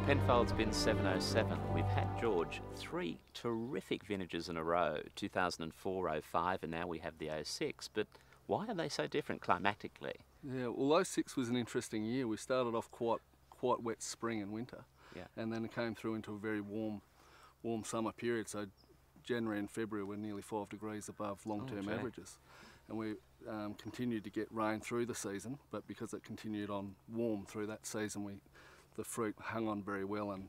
Penfolds Bin 707. We've had, George, 3 terrific vintages in a row, 2004, 05, and now we have the 06. But why are they so different climatically? Yeah, well, 06 was an interesting year. We started off quite wet spring and winter, and then it came through into a very warm summer period. So January and February were nearly 5 degrees above long-term averages, and we continued to get rain through the season. But because it continued on warm through that season, the fruit hung on very well and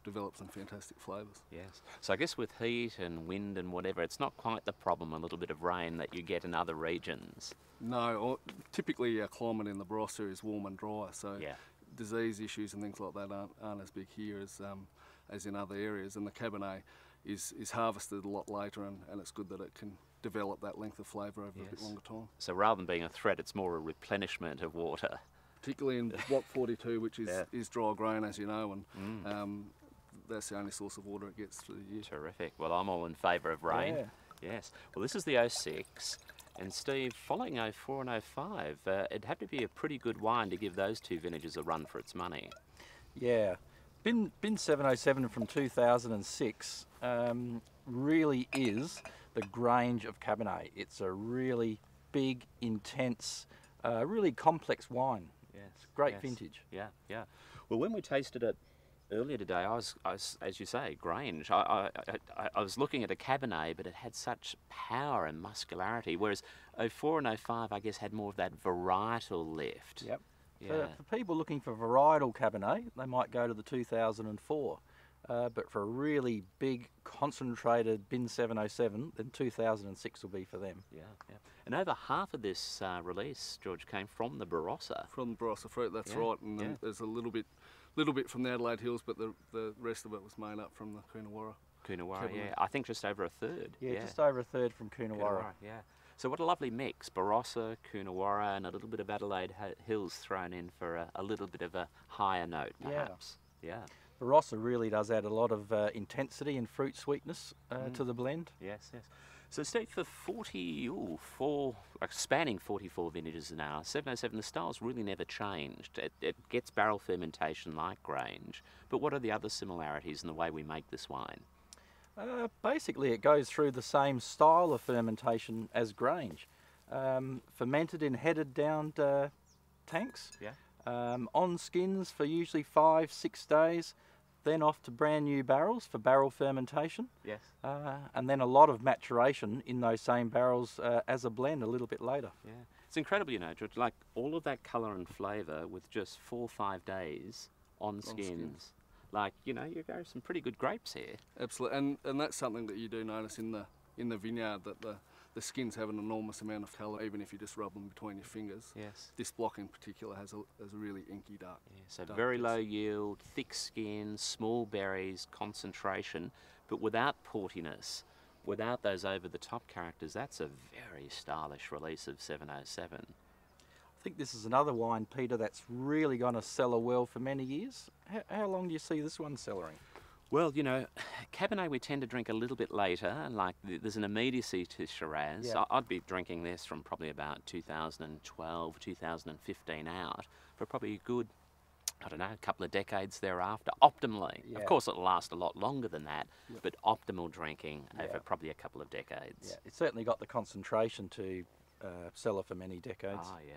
developed some fantastic flavours. Yes. So I guess with heat and wind and whatever, it's not quite the problem, a little bit of rain, that you get in other regions. No, typically our climate in the Barossa is warm and dry, so disease issues and things like that aren't as big here as in other areas. And the Cabernet is harvested a lot later, and it's good that it can develop that length of flavour over a bit longer time. So rather than being a threat, it's more a replenishment of water. Particularly in Block 42, which is dry grown, as you know, and that's the only source of water it gets through the year. Terrific. Well, I'm all in favour of rain. Yeah. Yes. Well, this is the 06, and Steve, following 04 and 05, it'd have to be a pretty good wine to give those 2 vintages a run for its money. Yeah. Bin 707 from 2006 really is the Grange of Cabernet. It's a really big, intense, really complex wine. Yes, great vintage. Yeah, yeah. Well, when we tasted it earlier today, I was as you say, Grange. I was looking at a Cabernet, but it had such power and muscularity, whereas 04 and 05, I guess, had more of that varietal lift. Yep. Yeah. For people looking for varietal Cabernet, they might go to the 2004. But for a really big, concentrated Bin 707, then 2006 will be for them. Yeah, yeah. And over half of this release, George, came from the Barossa. From the Barossa fruit, that's right. And there's a little bit from the Adelaide Hills, but the rest of it was made up from the Coonawarra. Coonawarra, yeah. I think just over a third. Yeah, just over a third from Coonawarra. Yeah. So what a lovely mix. Barossa, Coonawarra, and a little bit of Adelaide Hills thrown in for a little bit of a higher note, perhaps. Yeah. Barossa really does add a lot of intensity and fruit sweetness to the blend. Yes, yes. So Steve, for spanning 44 vintages now, 707, the style's really never changed. It gets barrel fermentation like Grange, but what are the other similarities in the way we make this wine? Basically, it goes through the same style of fermentation as Grange. Fermented in headed down tanks. Yeah. On skins for usually 5-6 days, then off to brand new barrels for barrel fermentation. Yes. And then a lot of maturation in those same barrels as a blend a little bit later. Yeah. It's incredible, you know, George, like all of that colour and flavour with just 4 or 5 days on skins. Like, you know, you go some pretty good grapes here. Absolutely, and that's something that you do notice in the vineyard, that the skins have an enormous amount of colour, even if you just rub them between your fingers. Yes. This block in particular has a really inky dark. Yeah, so very low yield, thick skin, small berries, concentration, but without portiness, without those over-the-top characters. That's a very stylish release of 707. I think this is another wine, Peter, that's really going to cellar well for many years. How long do you see this one cellaring? Well, you know, Cabernet we tend to drink a little bit later, and like there's an immediacy to Shiraz. Yeah. I'd be drinking this from probably about 2012, 2015 out for probably a good, I don't know, a couple of decades thereafter, optimally. Yeah. Of course, it'll last a lot longer than that, but optimal drinking over probably a couple of decades. Yeah, it's certainly got the concentration to cellar for many decades. Oh, yeah.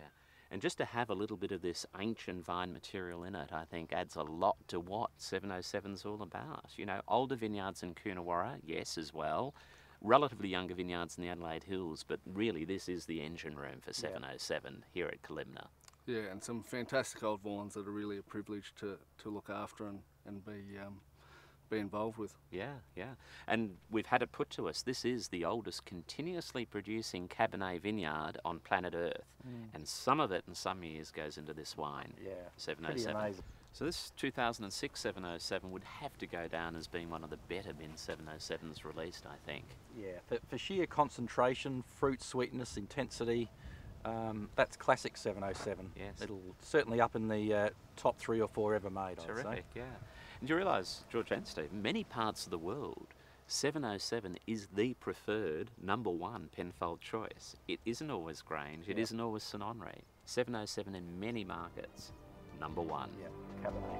And just to have a little bit of this ancient vine material in it, I think adds a lot to what 707's all about. You know, older vineyards in Coonawarra, yes, as well. Relatively younger vineyards in the Adelaide Hills, but really this is the engine room for 707 here at Kalimna. Yeah, and some fantastic old vines that are really a privilege to look after and be involved with. Yeah, yeah. And we've had it put to us, this is the oldest continuously producing Cabernet vineyard on planet Earth. And some of it in some years goes into this wine, 707. Pretty amazing. So this 2006 707 would have to go down as being one of the better Bin 707s released, I think. Yeah, for sheer concentration, fruit sweetness, intensity, that's classic 707. Yes. It'll certainly up in the top 3 or 4 ever made, I'd say. Terrific, yeah. And do you realise, George and Steve, many parts of the world, 707 is the preferred #1 Penfold choice. It isn't always Grange, it isn't always St Henri. 707 in many markets, number one. Yeah, Cabernet.